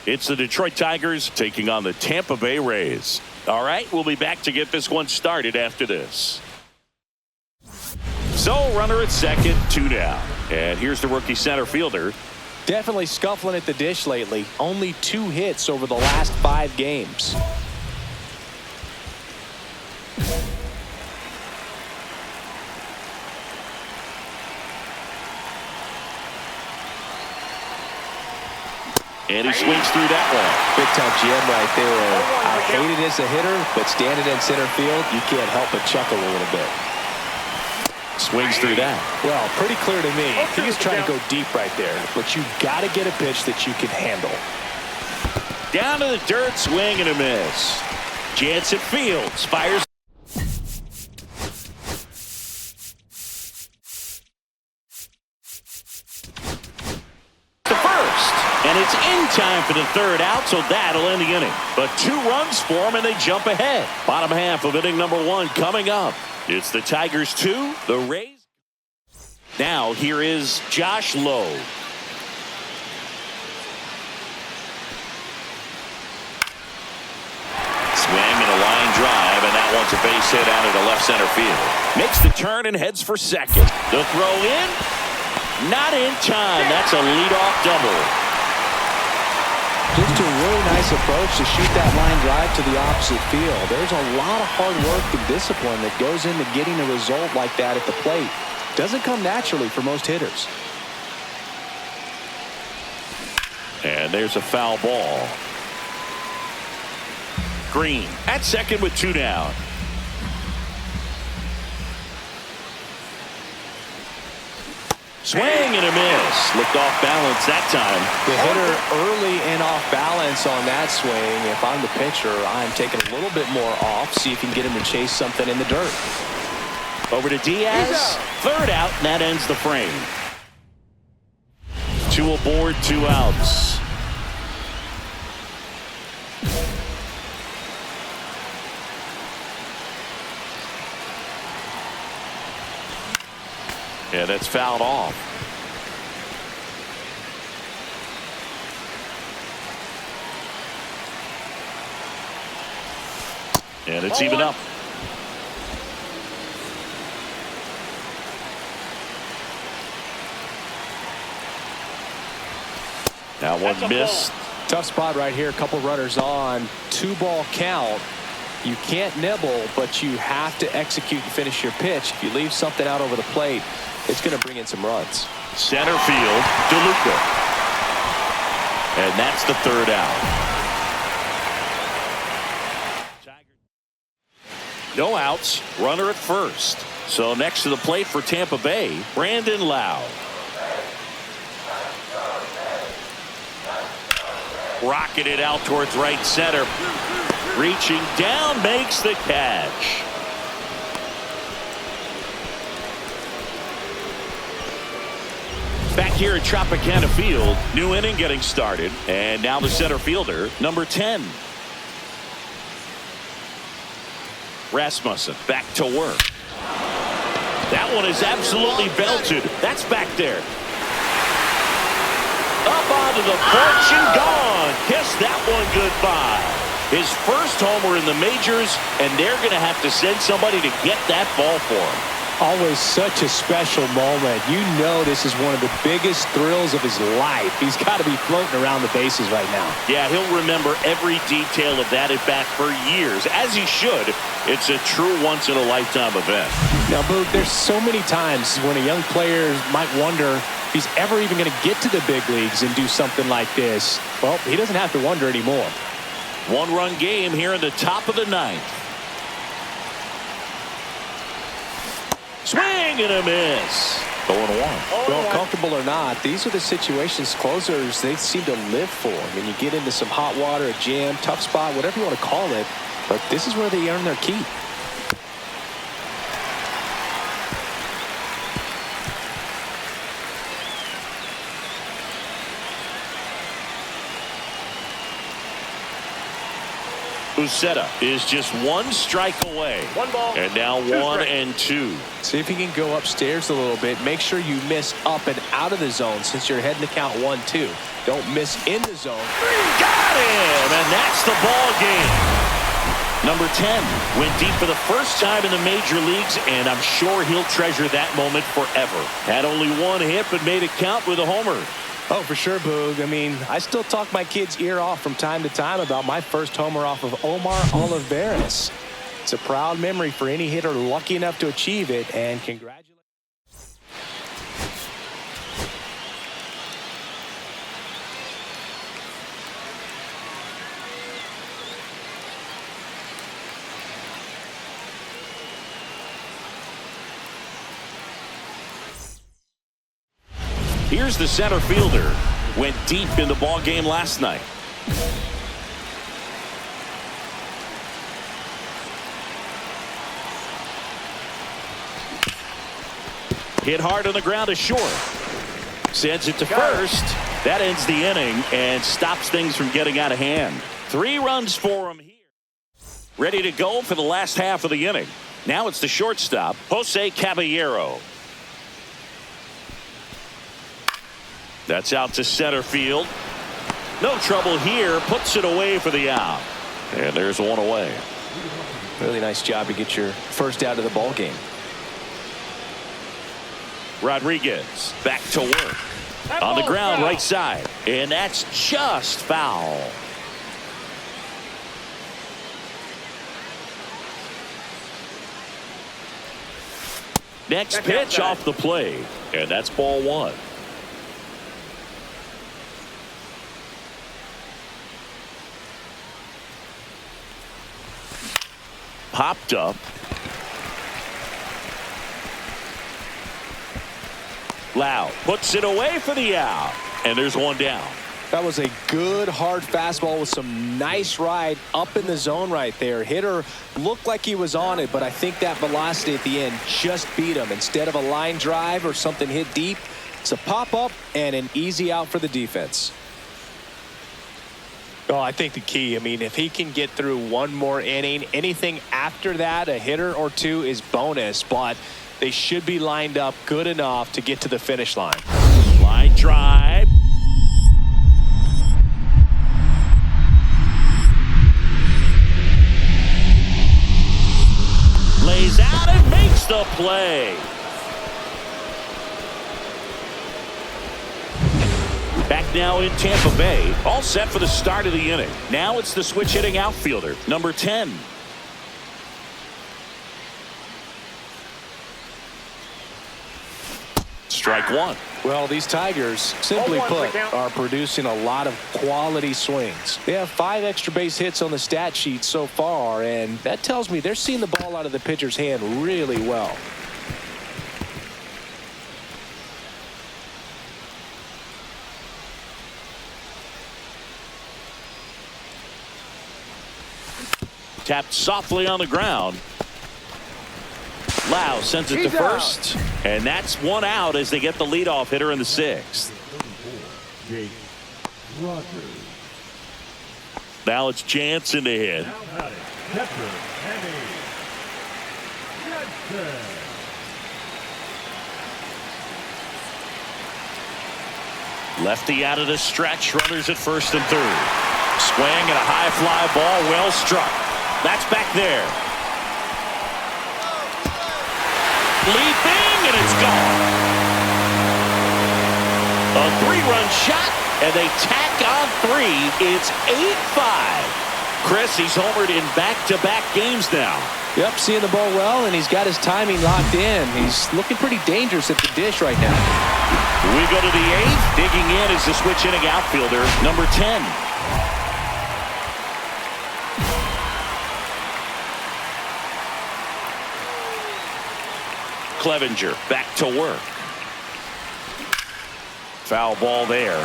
It's the Detroit Tigers taking on the Tampa Bay Rays. All right, we'll be back to get this one started after this. So, runner at second, 2 down. And here's the rookie center fielder. Definitely scuffling at the dish lately. Only 2 hits over the last 5 games. And he swings through that one. Big time GM right there. I hate it as a hitter, but standing in center field, you can't help but chuckle a little bit. Swings through that. Well, pretty clear to me. He is trying to go deep right there, but you got to get a pitch that you can handle. Down to the dirt, swing and a miss. Jansen Fields fires. And it's in time for the 3rd out, so that'll end the inning. But 2 runs for them, and they jump ahead. Bottom half of inning number 1 coming up. It's the Tigers 2, the Rays. Now here is Josh Lowe. Swing and a line drive, and that one's a base hit out into left center field. Makes the turn and heads for second. The throw in, not in time. That's a leadoff double. Just a really nice approach to shoot that line drive to the opposite field. There's a lot of hard work and discipline that goes into getting a result like that at the plate. Doesn't come naturally for most hitters. And there's a foul ball. Green at second with 2 down. Swing and a miss. Looked off balance that time. The hitter early and off balance on that swing. If I'm the pitcher, I'm taking a little bit more off. See if you can get him to chase something in the dirt. Over to Diaz. 3rd out, and that ends the frame. 2 aboard, 2 outs. Yeah, that's fouled off. And it's even up. That one missed. Tough spot right here. A couple runners on. 2-ball count. You can't nibble, but you have to execute and finish your pitch. If you leave something out over the plate, it's going to bring in some runs. Center field, DeLuca. And that's the 3rd out. No outs, runner at first. So next to the plate for Tampa Bay, Brandon Lau. Rocketed out towards right center. Reaching down, makes the catch. Back here at Tropicana Field, new inning getting started. And now the center fielder, number 10. Rasmussen back to work. That one is absolutely belted. That's back there. Up onto the porch and gone. Kiss that one goodbye. His first homer in the majors, and they're going to have to send somebody to get that ball for him. Always such a special moment. You know this is one of the biggest thrills of his life. He's got to be floating around the bases right now. Yeah, he'll remember every detail of that at bat for years, as he should. It's a true once-in-a-lifetime event. Now, Boog, there's so many times when a young player might wonder if he's ever even going to get to the big leagues and do something like this. Well, he doesn't have to wonder anymore. 1-run game here in the top of the 9th. Swing and a miss. 0-1. Well, comfortable or not, these are the situations closers they seem to live for. When you get into some hot water, a jam, tough spot, whatever you want to call it, but this is where they earn their keep. Uceta is just one strike away. One ball. And now 1-2. See if you can go upstairs a little bit. Make sure you miss up and out of the zone since you're heading to count 1-2. Don't miss in the zone. Got him, and that's the ball game. Number 10 went deep for the first time in the major leagues, and I'm sure he'll treasure that moment forever. Had only one hit, but made it count with a homer. Oh, for sure, Boog. I mean, I still talk my kid's ear off from time to time about my first homer off of Omar Olivares. It's a proud memory for any hitter lucky enough to achieve it, and congratulations. Here's the center fielder. Went deep in the ball game last night. Hit hard on the ground to short. Sends it to first. That ends the inning and stops things from getting out of hand. 3 runs for him here. Ready to go for the last half of the inning. Now it's the shortstop, Jose Caballero. That's out to center field. No trouble here. Puts it away for the out. And there's one away. Really nice job to get your first out of the ball game. Rodriguez back to work. On the ground, right side. And that's just foul. Next pitch off the plate. And that's ball 1. Popped up. Lau puts it away for the out. And there's one down. That was a good hard fastball with some nice ride up in the zone right there. Hitter looked like he was on it, but I think that velocity at the end just beat him. Instead of a line drive or something hit deep, it's a pop up and an easy out for the defense. Oh, I think the key, I mean, if he can get through one more inning, anything after that, a hitter or two is bonus, but they should be lined up good enough to get to the finish line. Line drive. Lays out and makes the play. Back now in Tampa Bay, all set for the start of the inning. Now it's the switch hitting outfielder, number 10. Strike 1. Well, these Tigers, simply put, are producing a lot of quality swings. They have 5 extra base hits on the stat sheet so far, and that tells me they're seeing the ball out of the pitcher's hand really well. Tapped softly on the ground. Lau sends it to first. And that's one out as they get the leadoff hitter in the 6th. Now it's Jansen to hit. Lefty out of the stretch. Runners at first and third. Swing and a high fly ball. Well struck. That's back there. Leaping, and it's gone. A 3-run shot, and they tack on 3. It's 8-5. Chris, he's homered in back-to-back games now. Yep, seeing the ball well, and he's got his timing locked in. He's looking pretty dangerous at the dish right now. We go to the 8th. Digging in is the switch hitting outfielder, number 10. Clevenger back to work. Foul ball there.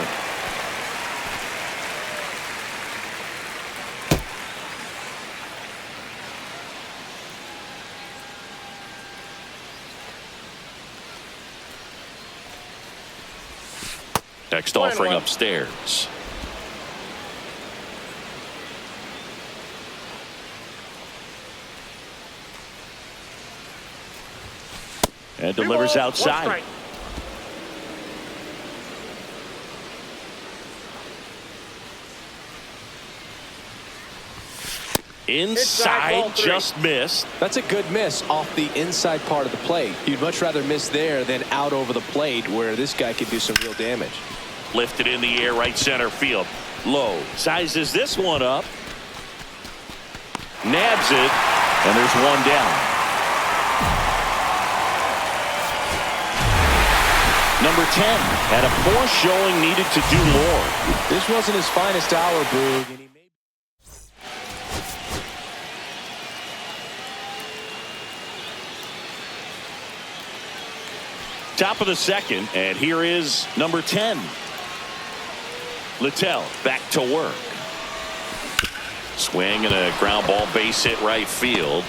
Next offering upstairs. And delivers outside. Inside, just missed. That's a good miss off the inside part of the plate. You'd much rather miss there than out over the plate where this guy could do some real damage. Lifted in the air, right center field. Low. Sizes this one up. Nabs it. And there's one down. Number 10 had a poor showing, needed to do more. This wasn't his finest hour, Boog. Top of the second, and here is number 10. Littell back to work. Swing and a ground ball, base hit right field.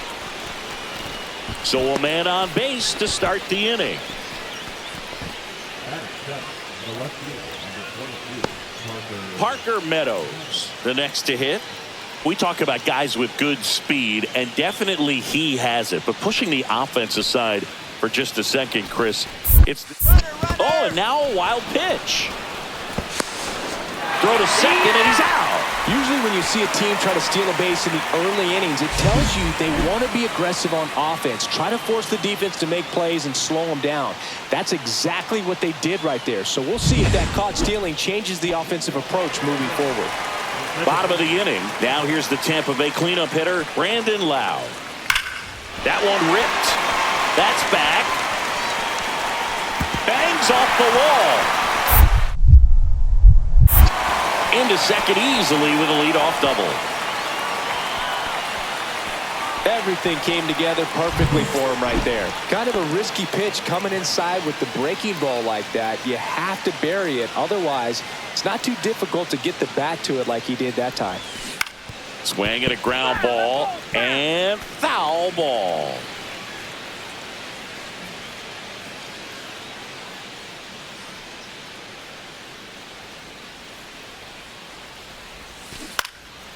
So a man on base to start the inning. Parker Meadows, the next to hit. We talk about guys with good speed, and definitely he has it. But pushing the offense aside for just a second, Chris, it's oh, and now a wild pitch. Throw to second, and he's out. Usually when you see a team try to steal a base in the early innings, it tells you they want to be aggressive on offense. Try to force the defense to make plays and slow them down. That's exactly what they did right there. So we'll see if that caught stealing changes the offensive approach moving forward. Bottom of the inning. Now here's the Tampa Bay cleanup hitter, Brandon Lowe. That one ripped. That's back. Bangs off the wall. Into second easily with a leadoff double. Everything came together perfectly for him right there. Kind of a risky pitch coming inside with the breaking ball like that. You have to bury it. Otherwise, it's not too difficult to get the bat to it like he did that time. Swing at a ground ball and foul ball.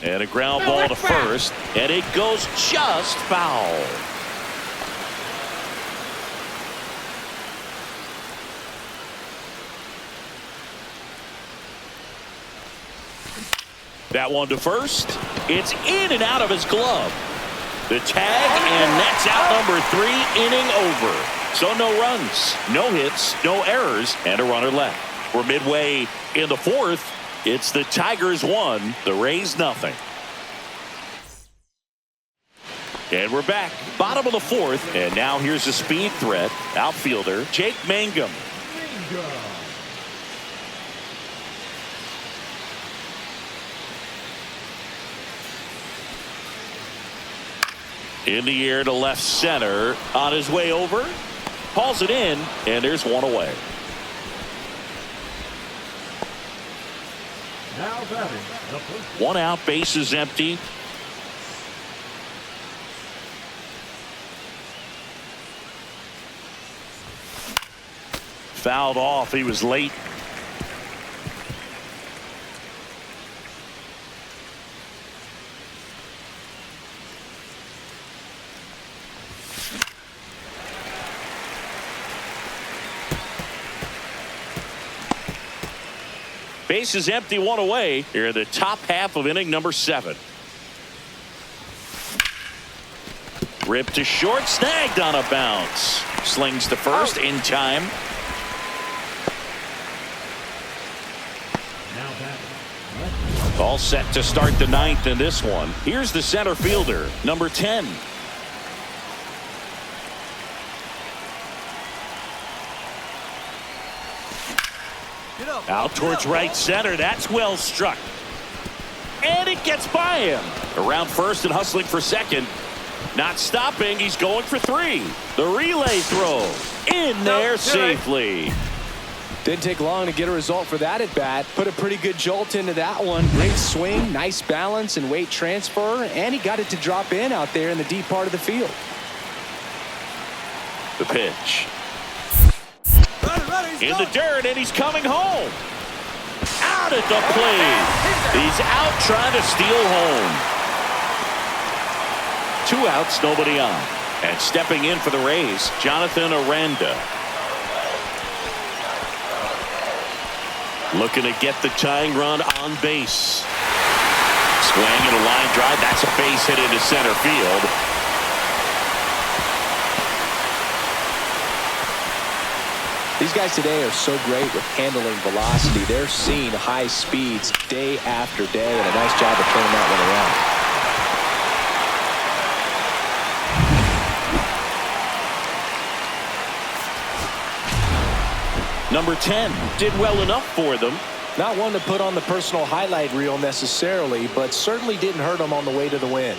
And a ground ball to first, and it goes just foul. That one to first. It's in and out of his glove. The tag, and that's out number 3, inning over. So no runs, no hits, no errors, and a runner left. We're midway in the fourth. It's the Tigers 1, the Rays nothing. And we're back. Bottom of the fourth. And now here's a speed threat. Outfielder Jake Mangum. In the air to left center. On his way over. Hauls it in. And there's one away. One out, base is empty. Fouled off. He was late. Base is empty, one away. Here in the top half of inning number 7. Ripped to short, snagged on a bounce. Slings to first in time. All set to start the 9th in this one. Here's the center fielder, number 10. Out towards right center. That's well struck. And it gets by him. Around first and hustling for second. Not stopping. He's going for 3. The relay throw. In there safely. Didn't take long to get a result for that at bat. Put a pretty good jolt into that one. Great swing, nice balance and weight transfer. And he got it to drop in out there in the deep part of the field. The pitch. In the dirt, and he's coming home. Out at the plate. He's out trying to steal home. 2 outs, nobody on. And stepping in for the Rays, Jonathan Aranda. Looking to get the tying run on base. Swing and a line drive. That's a base hit into center field. These guys today are so great with handling velocity. They're seeing high speeds day after day, and a nice job of turning that one around. Number 10 did well enough for them. Not one to put on the personal highlight reel necessarily, but certainly didn't hurt them on the way to the win.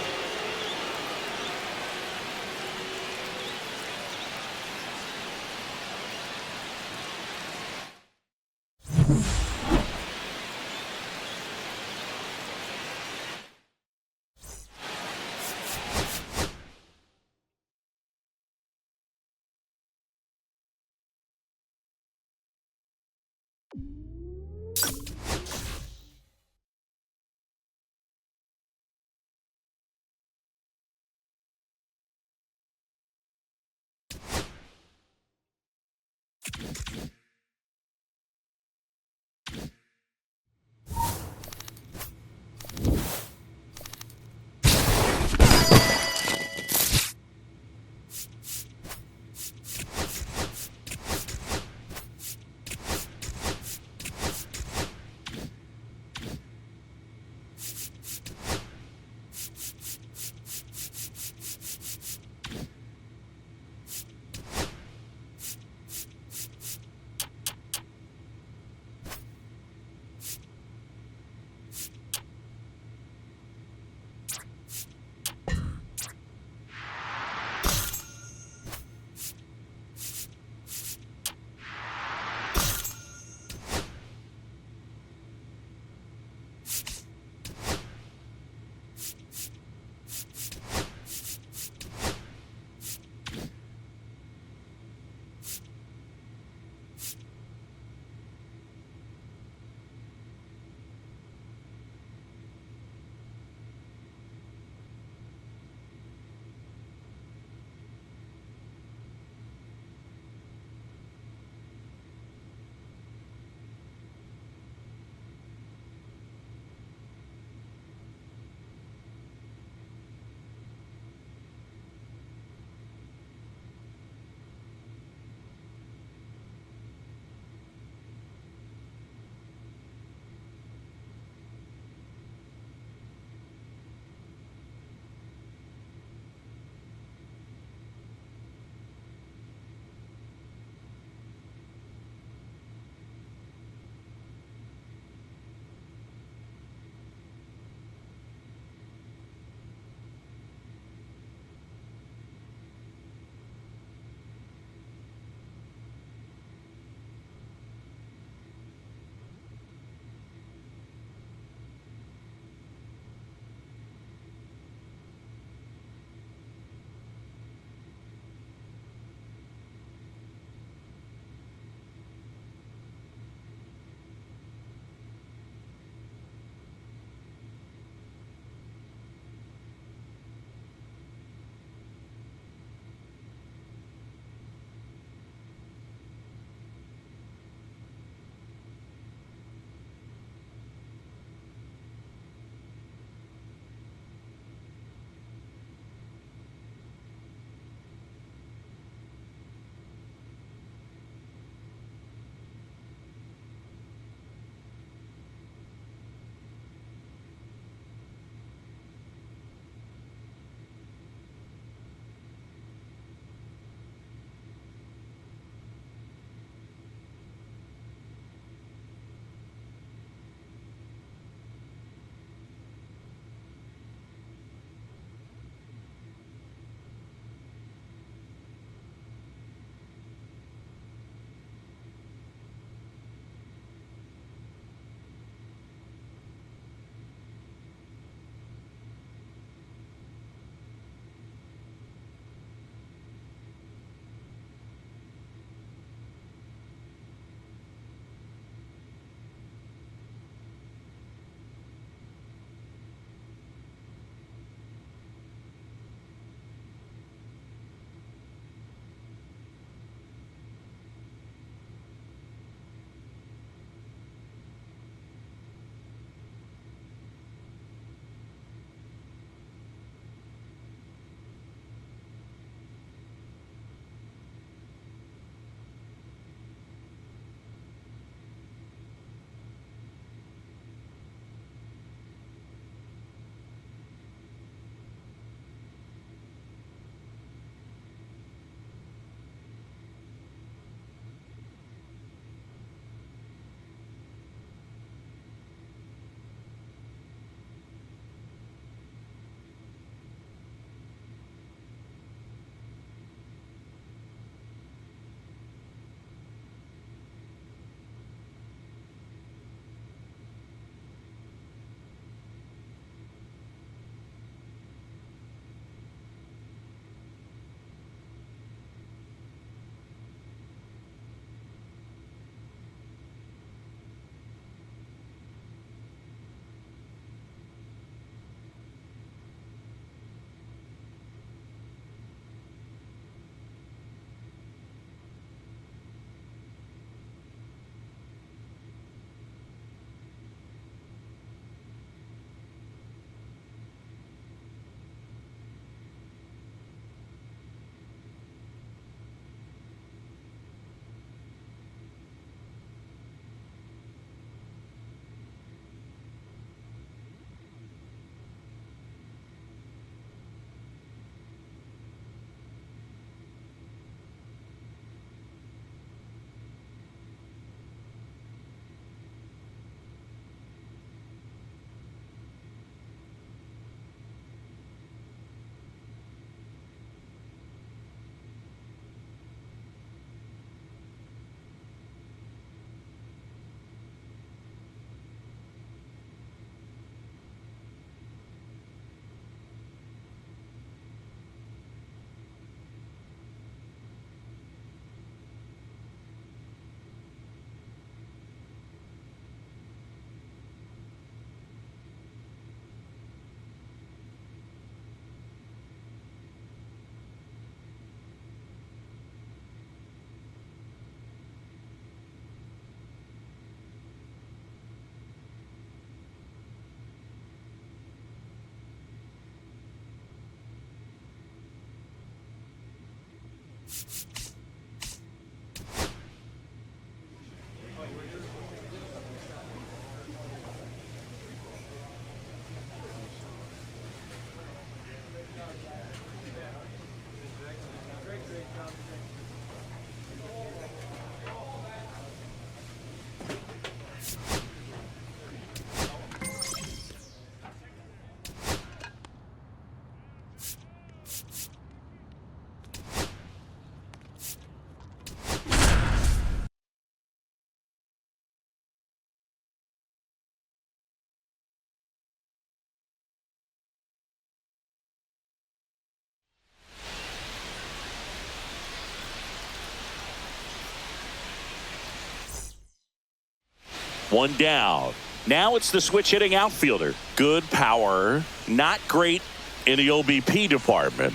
One down. Now it's the switch hitting outfielder. Good power, not great in the OBP department.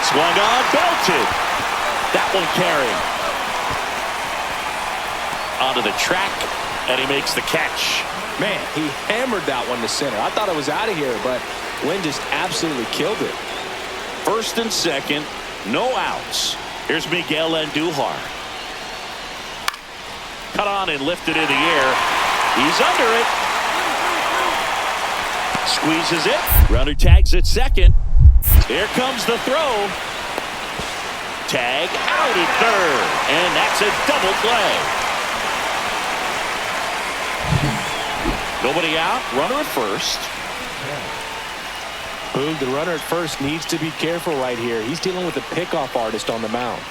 Swung on, belted. That one carrying. Onto the track, and he makes the catch. Man, he hammered that one to center. I thought it was out of here, but Wynn just absolutely killed it. First and second, no outs. Here's Miguel Andujar. Cut on and lifted in the air. He's under it. Squeezes it. Runner tags at second. Here comes the throw. Tag out at third. And that's a double play. Nobody out. Runner at first. Boog, the runner at first needs to be careful right here. He's dealing with a pickoff artist on the mound.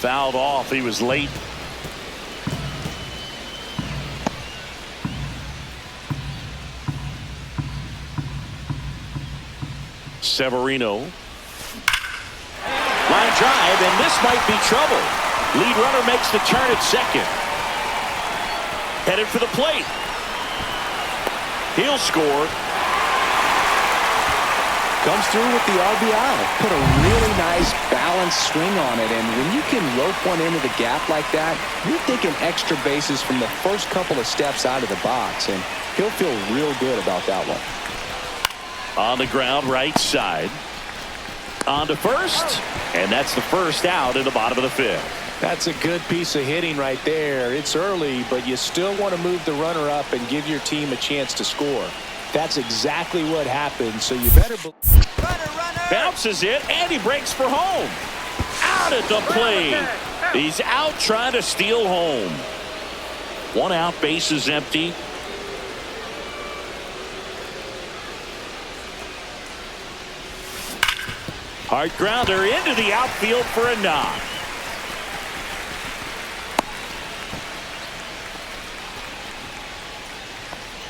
Fouled off. He was late. Severino. Line drive, and this might be trouble. Lead runner makes the turn at second. Headed for the plate. He'll score. Comes through with the RBI. Put a really nice balanced swing on it, and when you can rope one into the gap like that, you're thinking extra bases from the first couple of steps out of the box, and he'll feel real good about that one. On the ground, right side. On to first, and that's the first out in the bottom of the fifth. That's a good piece of hitting right there. It's early, but you still want to move the runner up and give your team a chance to score. That's exactly what happened, so you better bounces it, and he breaks for home. Out at the plate. He's out trying to steal home. One out, base is empty. Hard grounder into the outfield for a knock.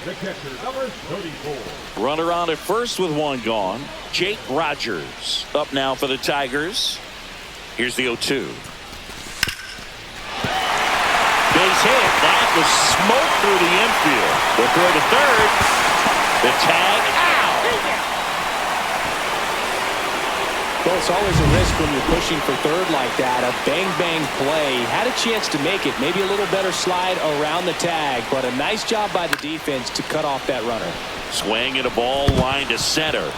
The catcher, number 34. Runner on at first with one gone. Jake Rogers up now for the Tigers. Here's the 0-2. Base hit. That was smoke through the infield. We'll throw to third. The tag out. Well, it's always a risk when you're pushing for third like that. A bang-bang play. Had a chance to make it. Maybe a little better slide around the tag, but a nice job by the defense to cut off that runner. Swing and a ball line to center.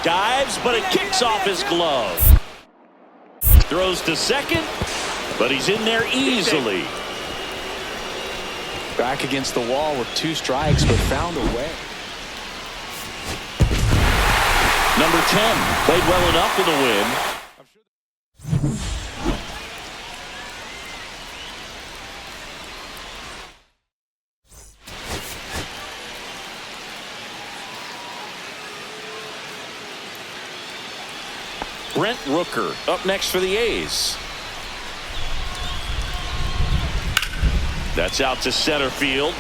Dives, but it kicks off his glove. Throws to second, but he's in there easily. Back against the wall with 2 strikes, but found a way. Number 10 played well enough for the win. Brent Rooker up next for the A's. That's out to center field.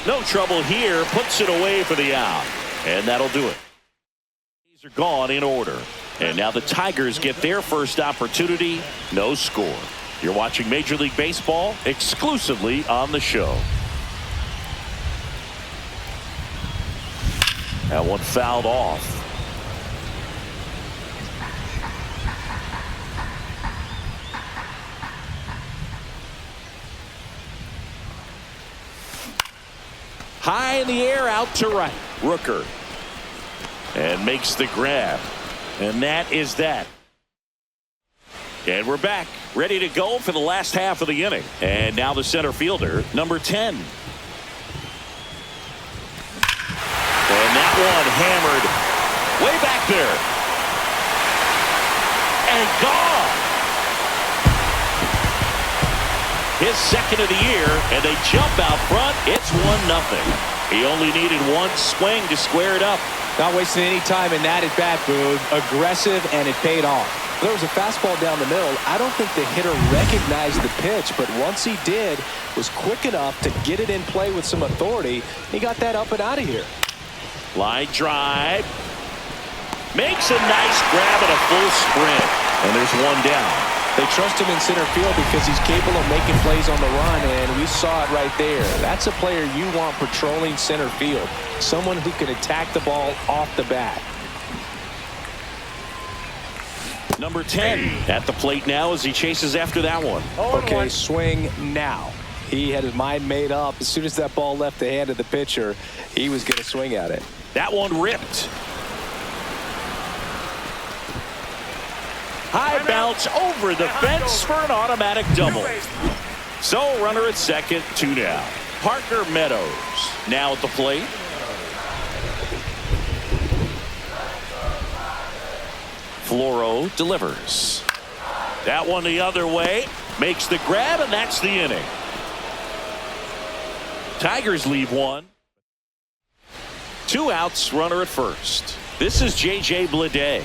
No trouble here. Puts it away for the out. And that'll do it. Are gone in order, and now the Tigers get their first opportunity. No score. You're watching Major League Baseball exclusively on the show. That one fouled off. High in the air out to right. Rooker. And makes the grab. And that is that. And we're back. Ready to go for the last half of the inning. And now the center fielder, number 10. And that one hammered way back there. And gone. His second of the year, and they jump out front. It's 1-0. He only needed one swing to square it up. Not wasting any time in that at-bat, Boog. Aggressive, and it paid off. There was a fastball down the middle. I don't think the hitter recognized the pitch, but once he did, was quick enough to get it in play with some authority. He got that up and out of here. Line drive. Makes a nice grab at a full sprint. And there's one down. They trust him in center field because he's capable of making plays on the run, and we saw it right there. That's a player you want patrolling center field. Someone who can attack the ball off the bat. Number 10 at the plate now as he chases after that one. Okay, swing now. He had his mind made up. As soon as that ball left the hand of the pitcher, he was going to swing at it. That one ripped. High bounce over the fence for an automatic double. So runner at second, 2 down. Parker Meadows now at the plate. Floro delivers. That one the other way. Makes the grab, and that's the inning. Tigers leave one. 2 outs, runner at first. This is J.J. Bleday.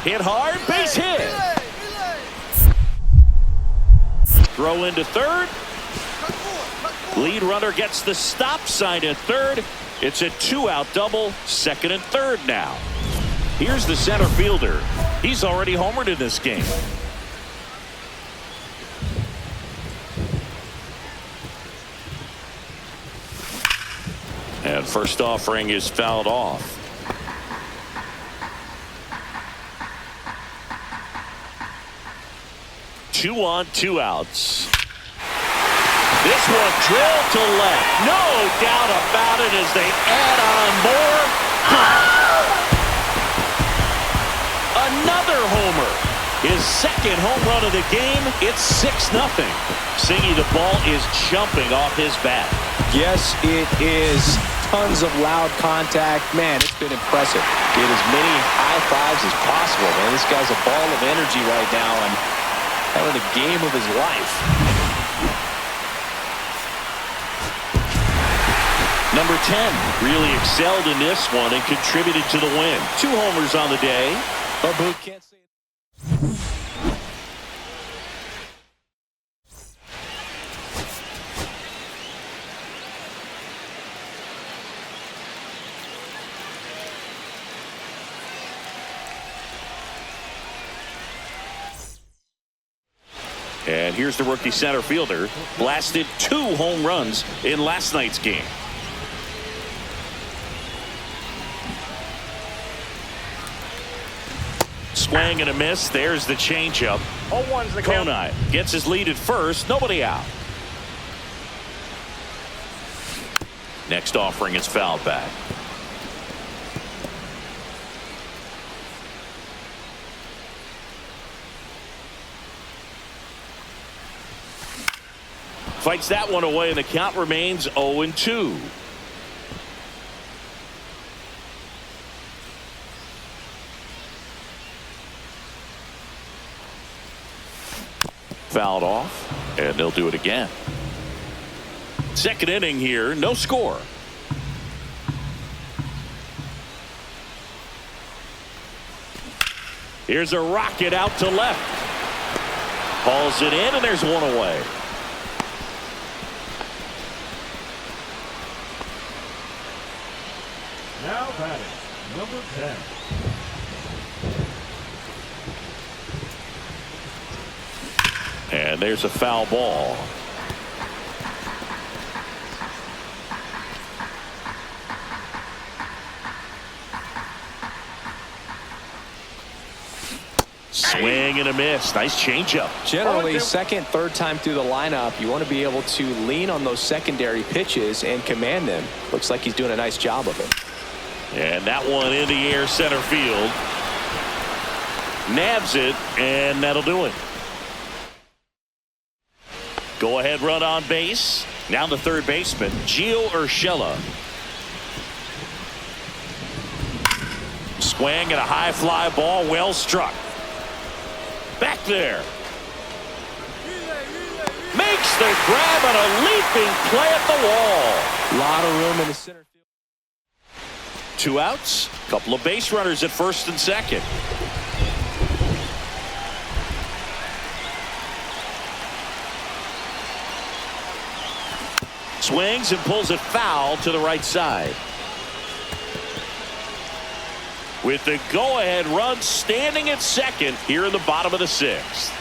Hit hard, base hit. Throw into third. Lead runner gets the stop sign at third. It's a 2-out double, second and third now. Here's the center fielder. He's already homered in this game. And first offering is fouled off. Two on, 2 outs. This one drilled to left. No doubt about it as they add on more. Another homer. His second home run of the game. It's 6-0. Singy, the ball is jumping off his bat. Yes, it is. Tons of loud contact. Man, it's been impressive. Get as many high fives as possible, man. This guy's a ball of energy right now and having the game of his life. Number 10 really excelled in this one and contributed to the win. 2 homers on the day. But Boog can't say it. And here's the rookie center fielder. Blasted 2 home runs in last night's game. Swing and a miss. There's the changeup. 0-1's the count. Konai gets his lead at first. Nobody out. Next offering is fouled back. Fights that one away, and the count remains 0-2. Fouled off, and they'll do it again. Second inning here, no score. Here's a rocket out to left. Hauls it in, and there's one away. Now batting, number 10. And there's a foul ball. Swing and a miss. Nice changeup. Generally, second, third time through the lineup, you want to be able to lean on those secondary pitches and command them. Looks like he's doing a nice job of it. And that one in the air center field. Nabs it, and that'll do it. Go ahead run on base. Now the third baseman, Gio Urshela. Swing and a high fly ball, well struck. Back there. Makes the grab and a leaping play at the wall. A lot of room in the center field. 2 outs. Couple of base runners at first and second. Swings and pulls it foul to the right side. With the go-ahead run standing at second here in the bottom of the 6th.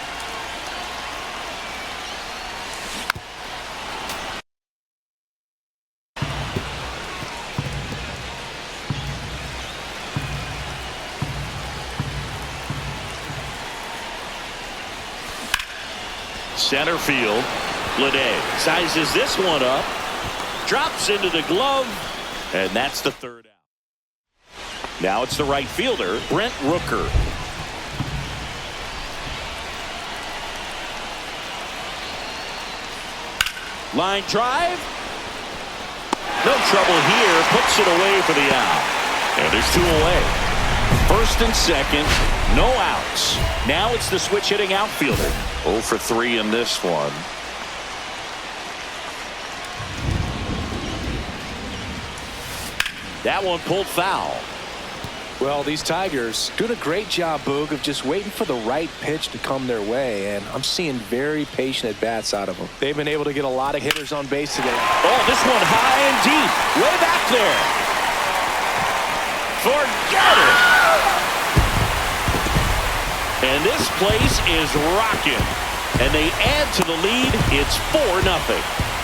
Center field. Lede sizes this one up. Drops into the glove. And that's the third out. Now it's the right fielder, Brent Rooker. Line drive. No trouble here. Puts it away for the out. And there's 2 away. First and second. No outs. Now it's the switch hitting outfielder. 0 for 3 in this one. That one pulled foul. Well, these Tigers doing a great job, Boog, of just waiting for the right pitch to come their way, and I'm seeing very patient at-bats out of them. They've been able to get a lot of hitters on base today. Oh, this one high and deep. Way back there. Forget it. And this place is rocking. And they add to the lead. It's 4-0.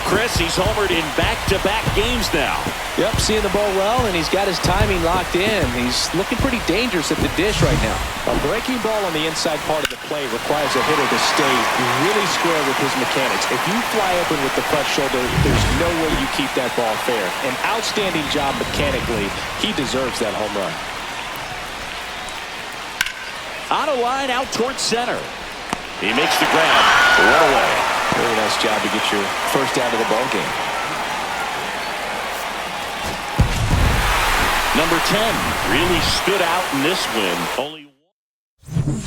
Chris, he's homered in back-to-back games now. Yep, seeing the ball well, and he's got his timing locked in. He's looking pretty dangerous at the dish right now. A breaking ball on the inside part of the plate requires a hitter to stay really square with his mechanics. If you fly open with the front shoulder, there's no way you keep that ball fair. An outstanding job mechanically. He deserves that home run. On a line out towards center. He makes the grab. One away. Really nice job to get your first out of the ball game. Number 10 really stood out in this win. Only one.